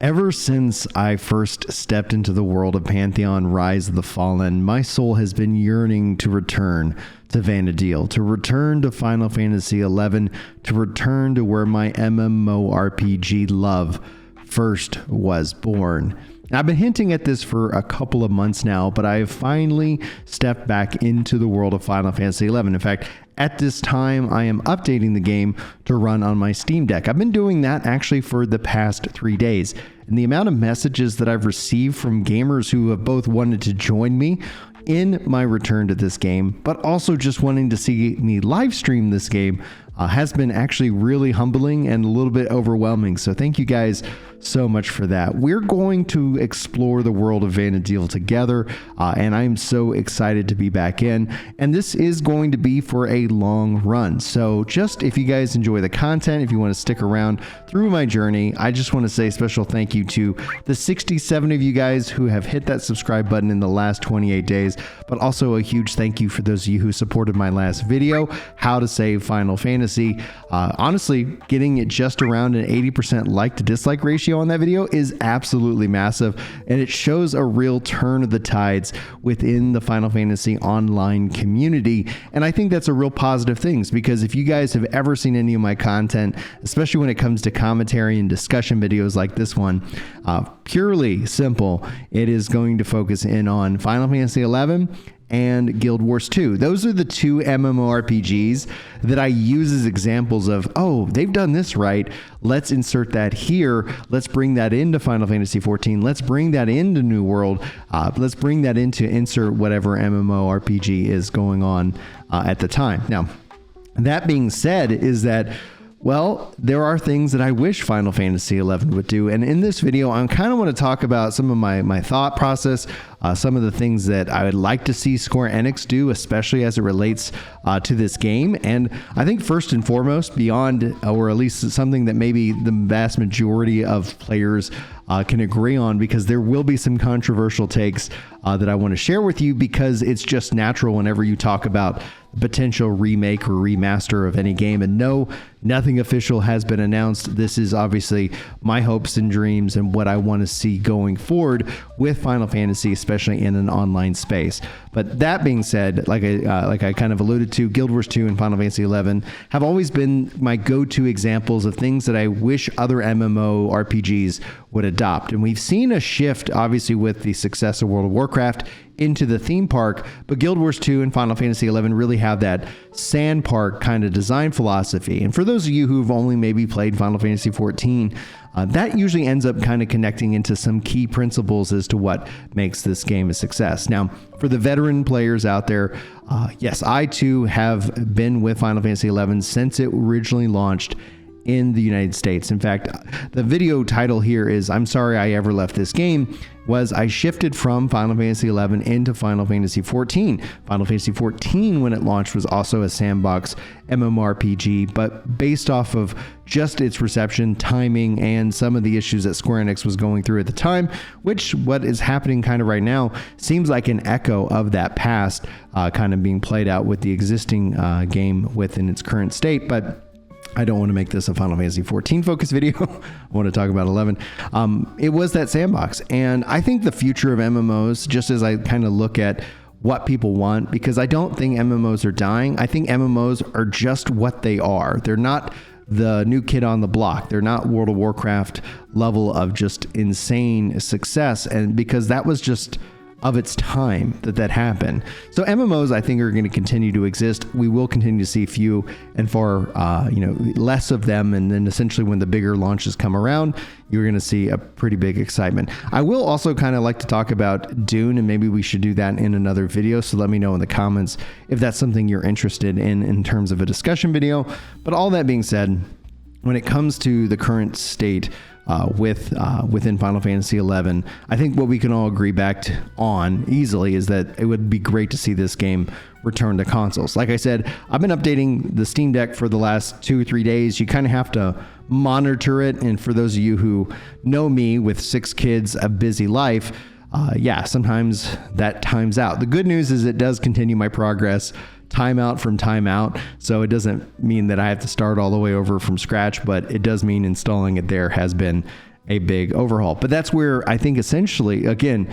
Ever since I first stepped into the world of Pantheon Rise of the Fallen, my soul has been yearning to return to Vana'diel, to return to Final Fantasy XI, to return to where my MMORPG love first was born. I've been hinting at this for a couple of months now, but I have finally stepped back into the world of Final Fantasy XI. In fact, at this time, I am updating the game to run on my Steam Deck. I've been doing that actually for the past 3 days. And the amount of messages that I've received from gamers who have both wanted to join me in my return to this game, but also just wanting to see me live stream this game has been actually really humbling and a little bit overwhelming. So thank you guys so much for that. We're going to explore the world of Vana'diel together, and I'm so excited to be back in. And this is going to be for a long run. So just if you guys enjoy the content, if you want to stick around through my journey, I just want to say a special thank you to the 67 of you guys who have hit that subscribe button in the last 28 days, but also a huge thank you for those of you who supported my last video, How to Save Final Fantasy. Honestly, getting it just around an 80% like to dislike ratio on that video is absolutely massive, and it shows a real turn of the tides within the Final Fantasy online community. And I think that's a real positive thing, because if you guys have ever seen any of my content, especially when it comes to commentary and discussion videos like this one, purely simple, it is going to focus in on Final Fantasy XI and Guild Wars 2. Those are the two MMORPGs that I use as examples of, oh, they've done this right. Let's insert that here. Let's bring that into Final Fantasy 14. Let's bring that into New World. Let's bring that into insert whatever MMORPG is going on at the time. Now, that being said, is that, well, there are things that I wish Final Fantasy XI would do. And in this video, I kind of want to talk about some of my thought process, some of the things that I would like to see Square Enix do, especially as it relates to this game. And I think first and foremost, beyond, or at least something that maybe the vast majority of players can agree on, because there will be some controversial takes that I want to share with you, because it's just natural whenever you talk about potential remake or remaster of any game. And no, nothing official has been announced. This is obviously my hopes and dreams and what I want to see going forward with Final Fantasy, especially in an online space. But that being said, like I kind of alluded to, Guild Wars 2 and Final Fantasy XI have always been my go-to examples of things that I wish other MMORPGs would adopt. And we've seen a shift, obviously, with the success of World of Warcraft into the theme park, but Guild Wars 2 and Final Fantasy XI really have that sand park kind of design philosophy. And for those of you who've only maybe played Final Fantasy 14, that usually ends up kind of connecting into some key principles as to what makes this game a success. Now, for the veteran players out there, yes, I too have been with Final Fantasy XI since it originally launched in the United States. In fact, the video title here is "I'm Sorry I Ever Left This Game," was I shifted from Final Fantasy XI into Final Fantasy 14. Final Fantasy 14, when it launched, was also a Sandbox MMORPG, but based off of just its reception, timing, and some of the issues that Square Enix was going through at the time, which what is happening kind of right now seems like an echo of that past kind of being played out with the existing game within its current state. But I don't want to make this a Final Fantasy 14 focused video. I want to talk about 11. It was that sandbox. And I think the future of MMOs, just as I kind of look at what people want, because I don't think MMOs are dying. I think MMOs are just what they are. They're not the new kid on the block. They're not World of Warcraft level of just insane success. And because that was just of its time that happened. So MMOs, I think, are going to continue to exist. We will continue to see few and far, less of them. And then essentially when the bigger launches come around, you're going to see a pretty big excitement. I will also kind of like to talk about Dune, and maybe we should do that in another video. So let me know in the comments if that's something you're interested in terms of a discussion video. But all that being said, when it comes to the current state within Final Fantasy XI, I think what we can all agree on easily is that it would be great to see this game return to consoles. Like I said, I've been updating the Steam Deck for the last 2 or 3 days. You kind of have to monitor it. And for those of you who know me with 6 kids, a busy life, sometimes that times out. The good news is it does continue my progress timeout from timeout, so it doesn't mean that I have to start all the way over from scratch, but it does mean installing it there has been a big overhaul. But that's where I think essentially, again,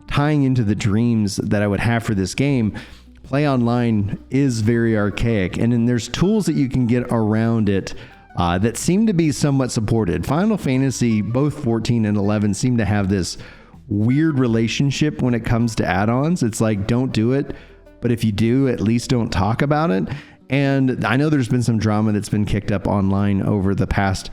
tying into the dreams that I would have for this game, play online is very archaic. And then there's tools that you can get around it that seem to be somewhat supported. Final Fantasy, both 14 and 11, seem to have this weird relationship when it comes to add-ons. It's like, don't do it, but if you do, at least don't talk about it. And I know there's been some drama that's been kicked up online over the past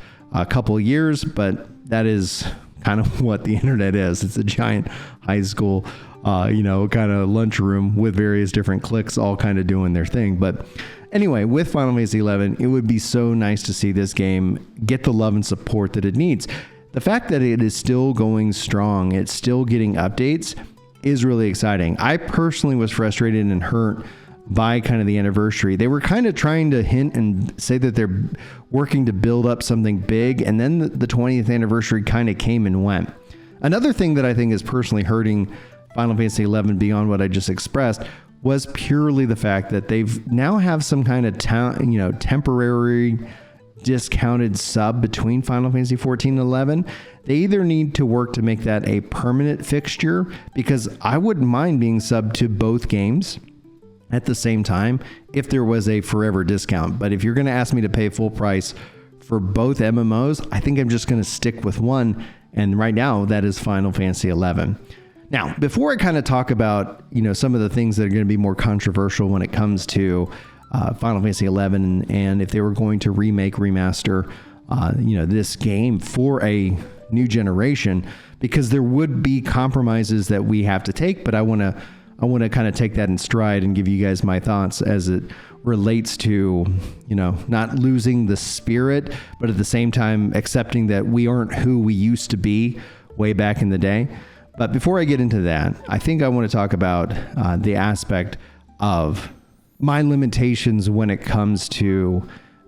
couple of years, but that is kind of what the internet is. It's a giant high school, kind of lunchroom with various different cliques all kind of doing their thing. But anyway, with Final Fantasy 11, it would be so nice to see this game get the love and support that it needs. The fact that it is still going strong, it's still getting updates, is really exciting. I personally was frustrated and hurt by kind of the anniversary. They were kind of trying to hint and say that they're working to build up something big, and then the 20th anniversary kind of came and went. Another thing that I think is personally hurting Final Fantasy 11 beyond what I just expressed was purely the fact that they've now have some kind of temporary discounted sub between Final Fantasy 14 and 11. They either need to work to make that a permanent fixture, because I wouldn't mind being subbed to both games at the same time if there was a forever discount. But if you're going to ask me to pay full price for both MMOs, I think I'm just going to stick with one. And right now that is Final Fantasy 11. Now, before I kind of talk about, some of the things that are going to be more controversial when it comes to Final Fantasy 11 and if they were going to remaster, this game for a new generation, because there would be compromises that we have to take, but I want to kind of take that in stride and give you guys my thoughts as it relates to, not losing the spirit, but at the same time accepting that we aren't who we used to be way back in the day. But before I get into that, I think I want to talk about the aspect of my limitations when it comes to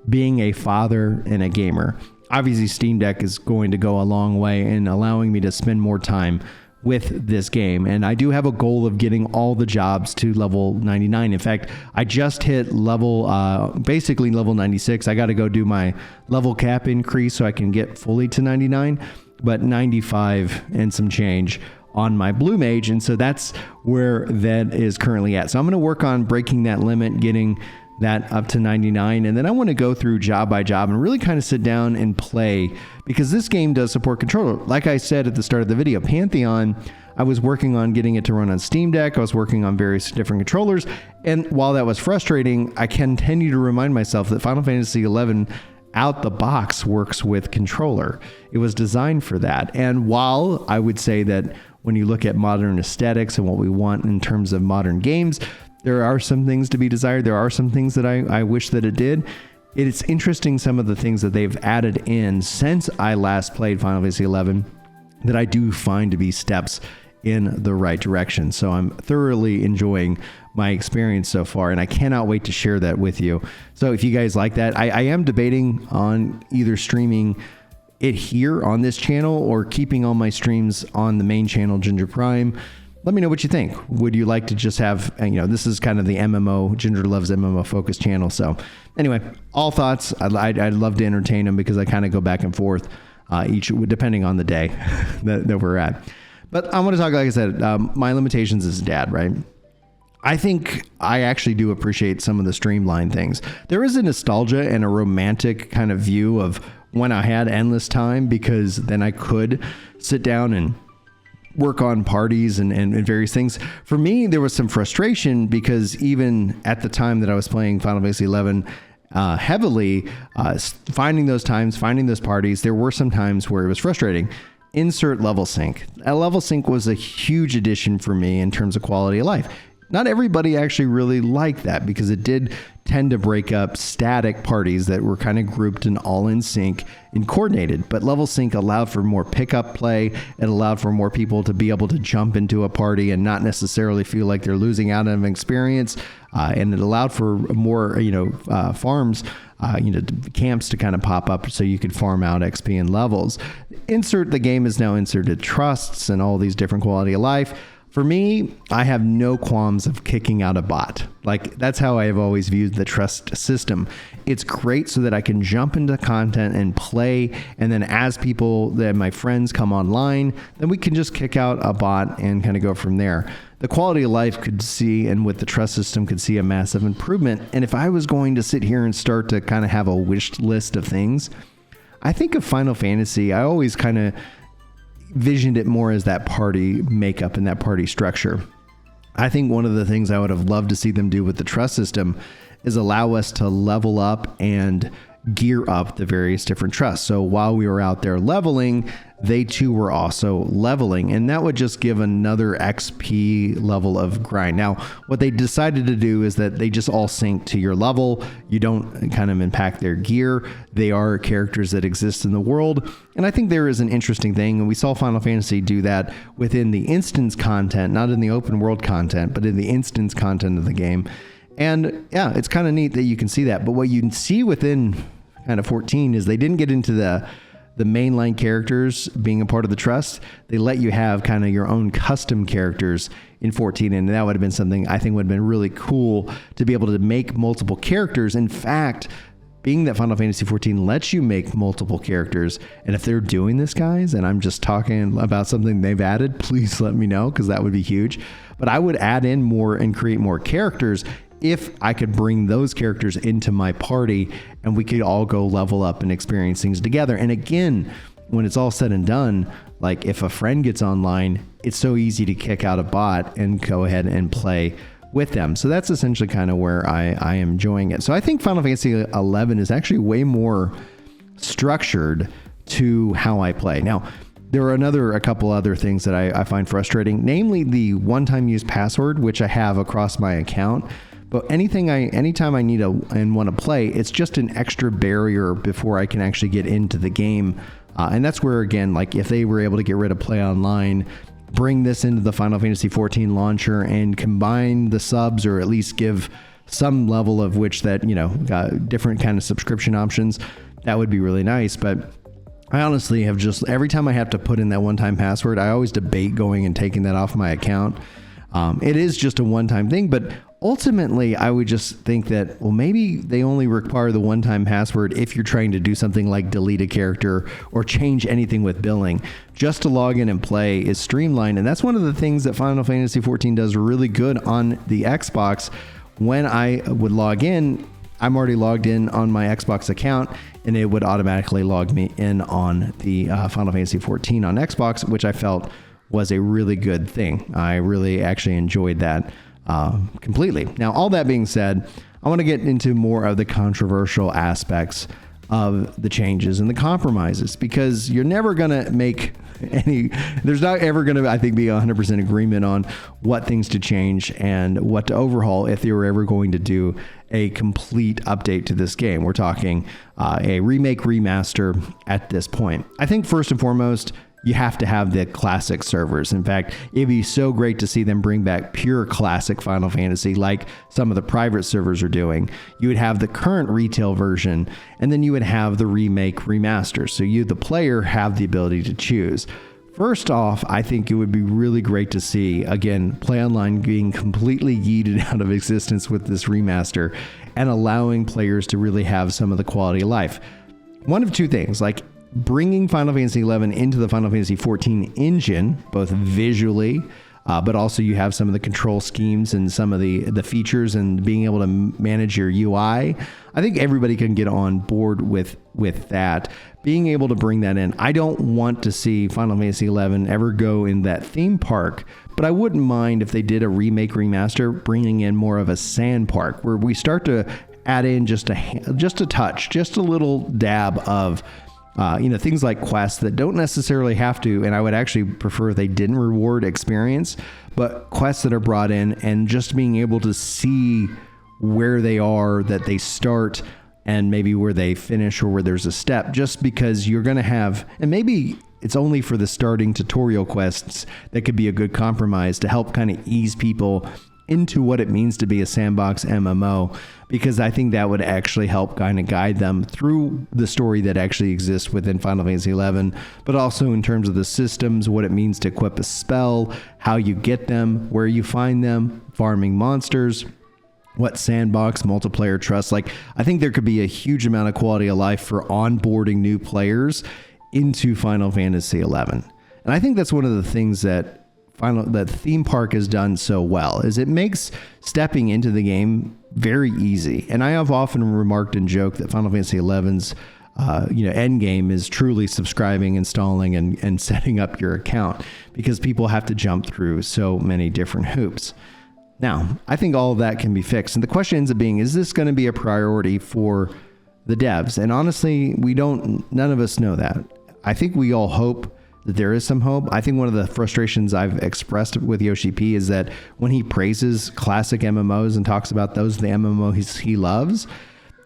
being a father and a gamer. Obviously, Steam Deck is going to go a long way in allowing me to spend more time with this game. And I do have a goal of getting all the jobs to level 99. In fact, I just hit basically level 96. I got to go do my level cap increase so I can get fully to 99, but 95 and some change on my Blue Mage. And so that's where that is currently at. So I'm going to work on breaking that limit, getting that up to 99. And then I want to go through job by job and really kind of sit down and play, because this game does support controller. Like I said at the start of the video, Pantheon, I was working on getting it to run on Steam Deck. I was working on various different controllers. And while that was frustrating, I continue to remind myself that Final Fantasy XI out the box works with controller. It was designed for that. And while I would say that when you look at modern aesthetics and what we want in terms of modern games, there are some things to be desired. There are some things that I wish that it did. It's interesting, some of the things that they've added in since I last played Final Fantasy XI that I do find to be steps in the right direction. So I'm thoroughly enjoying my experience so far, and I cannot wait to share that with you. So if you guys like that, I am debating on either streaming it here on this channel or keeping all my streams on the main channel, Ginger Prime. Let me know what you think. Would you like to just have, this is kind of the MMO, Ginger Loves MMO focused channel. So anyway, all thoughts. I'd love to entertain them because I kind of go back and forth each, depending on the day that we're at. But I want to talk, like I said, my limitations as a dad, right? I think I actually do appreciate some of the streamlined things. There is a nostalgia and a romantic kind of view of when I had endless time, because then I could sit down and work on parties and various things. For me, there was some frustration because even at the time that I was playing Final Fantasy XI heavily, finding those times, finding those parties, there were some times where it was frustrating. Insert level sync. A level sync was a huge addition for me in terms of quality of life. Not everybody actually really liked that because it did tend to break up static parties that were kind of grouped and all in sync and coordinated. But level sync allowed for more pickup play. It allowed for more people to be able to jump into a party and not necessarily feel like they're losing out on an experience. And it allowed for more, farms, camps to kind of pop up so you could farm out XP and levels. The game is now inserted trusts and all these different quality of life. For me, I have no qualms of kicking out a bot. Like, that's how I have always viewed the trust system. It's great so that I can jump into content and play, and then as people, that my friends come online, then we can just kick out a bot and kind of go from there. The quality of life could see, and with the trust system, could see a massive improvement. And if I was going to sit here and start to kind of have a wish list of things, I think of Final Fantasy. I always kind of visioned it more as that party makeup and that party structure. I think one of the things I would have loved to see them do with the trust system is allow us to level up and gear up the various different trusts. So while we were out there leveling, they too were also leveling, and that would just give another XP level of grind. Now, what they decided to do is that they just all sync to your level. You don't kind of impact their gear. They are characters that exist in the world, and I think there is an interesting thing, and we saw Final Fantasy do that within the instance content, not in the open world content, but in the instance content of the game. And yeah, it's kind of neat that you can see that. But what you can see within kind of 14 is they didn't get into the mainline characters being a part of the trust. They let you have kind of your own custom characters in 14, and that would have been something I think would have been really cool to be able to make multiple characters. In fact, being that Final Fantasy 14 lets you make multiple characters, and if they're doing this, guys, and I'm just talking about something they've added, please let me know, because that would be huge. But I would add in more and create more characters if I could bring those characters into my party and we could all go level up and experience things together. And again, when it's all said and done, like if a friend gets online, it's so easy to kick out a bot and go ahead and play with them. So that's essentially kind of where I am enjoying it. So I think Final Fantasy 11 is actually way more structured to how I play. Now, there are a couple other things that I find frustrating, namely the one-time use password, which I have across my account. But anytime I need and want to play, it's just an extra barrier before I can actually get into the game. And that's where, again, like if they were able to get rid of play online, bring this into the Final Fantasy 14 launcher and combine the subs, or at least give some level of which that, different kind of subscription options, that would be really nice. But I honestly have just, every time I have to put in that one-time password, I always debate going and taking that off my account. It is just a one-time thing, but ultimately, I would just think that, well, maybe they only require the one-time password if you're trying to do something like delete a character or change anything with billing. Just to log in and play is streamlined, and that's one of the things that Final Fantasy 14 does really good on the Xbox. When I would log in, I'm already logged in on my Xbox account, and it would automatically log me in on the Final Fantasy 14 on Xbox, which I felt was a really good thing. I really actually enjoyed that completely. Now, all that being said, I want to get into more of the controversial aspects of the changes and the compromises, because you're never going to make there's not ever going to, I think, be 100% agreement on what things to change and what to overhaul if they were ever going to do a complete update to this game. We're talking a remake, remaster at this point. I think first and foremost, you have to have the classic servers. In fact, it'd be so great to see them bring back pure classic Final Fantasy like some of the private servers are doing. You would have the current retail version, and then you would have the remake, remaster. So you, the player, have the ability to choose. First off, I think it would be really great to see, again, Play Online being completely yeeted out of existence with this remaster and allowing players to really have some of the quality of life. One of two things, like bringing Final Fantasy XI into the Final Fantasy XIV engine, both visually, but also you have some of the control schemes and some of the features and being able to manage your UI. I think everybody can get on board with that. Being able to bring that in. I don't want to see Final Fantasy XI ever go in that theme park, but I wouldn't mind if they did a remake, remaster, bringing in more of a sand park where we start to add in just a touch, just a little dab of things like quests that don't necessarily have to, and I would actually prefer if they didn't reward experience, but quests that are brought in and just being able to see where they are, that they start, and maybe where they finish or where there's a step, just because you're going to have, and maybe it's only for the starting tutorial quests that could be a good compromise to help kind of ease people into what it means to be a sandbox MMO, because I think that would actually help kind of guide them through the story that actually exists within Final Fantasy XI, but also in terms of the systems, what it means to equip a spell, how you get them, where you find them, farming monsters, what sandbox multiplayer trust. Like, I think there could be a huge amount of quality of life for onboarding new players into Final Fantasy XI. And I think that's one of the things that theme park has done so well, is it makes stepping into the game very easy. And I have often remarked and joked that Final Fantasy XI's end game is truly subscribing, installing, and setting up your account, because people have to jump through so many different hoops. Now, I think all of that can be fixed. And the question ends up being, is this going to be a priority for the devs? And honestly, none of us know that. I think we all hope that there is some hope. I think one of the frustrations I've expressed with Yoshi P is that when he praises classic MMOs and talks about those, the MMOs he loves,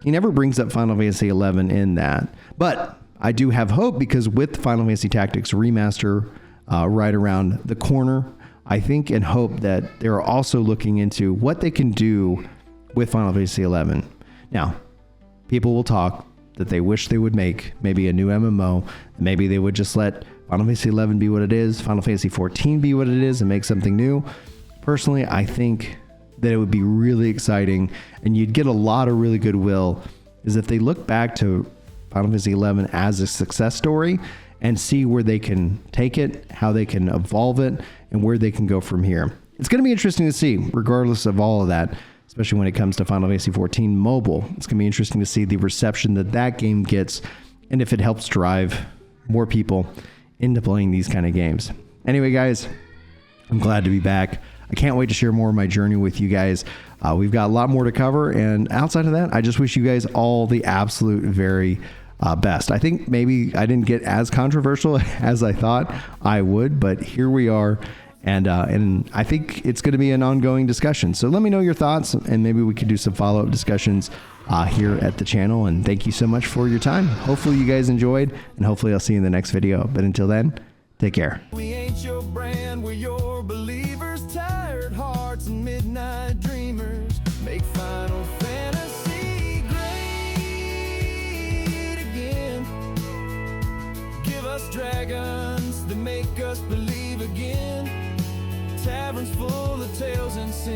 he never brings up Final Fantasy XI in that. But I do have hope, because with Final Fantasy Tactics Remaster right around the corner, I think and hope that they're also looking into what they can do with Final Fantasy XI. Now, people will talk that they wish they would make maybe a new MMO. Maybe they would just let Final Fantasy XI be what it is, Final Fantasy XIV be what it is, and make something new. Personally, I think that it would be really exciting, and you'd get a lot of really goodwill, is if they look back to Final Fantasy XI as a success story and see where they can take it, how they can evolve it, and where they can go from here. It's going to be interesting to see, regardless of all of that, especially when it comes to Final Fantasy XIV Mobile. It's going to be interesting to see the reception that game gets, and if it helps drive more people into playing these kind of games. Anyway, guys, I'm glad to be back. I can't wait to share more of my journey with you guys. We've got a lot more to cover, and outside of that, I just wish you guys all the absolute very best. I think maybe I didn't get as controversial as I thought I would, but here we are, and I think it's going to be an ongoing discussion. So let me know your thoughts, and maybe we could do some follow-up discussions here at the channel. And thank you so much for your time. Hopefully you guys enjoyed, and hopefully I'll see you in the next video. But until then, take care. We ain't your brand, we're your believers, tired hearts and midnight dreamers. Make Final Fantasy great again. Give us dragons that make us believe again. Taverns full of tales and sin.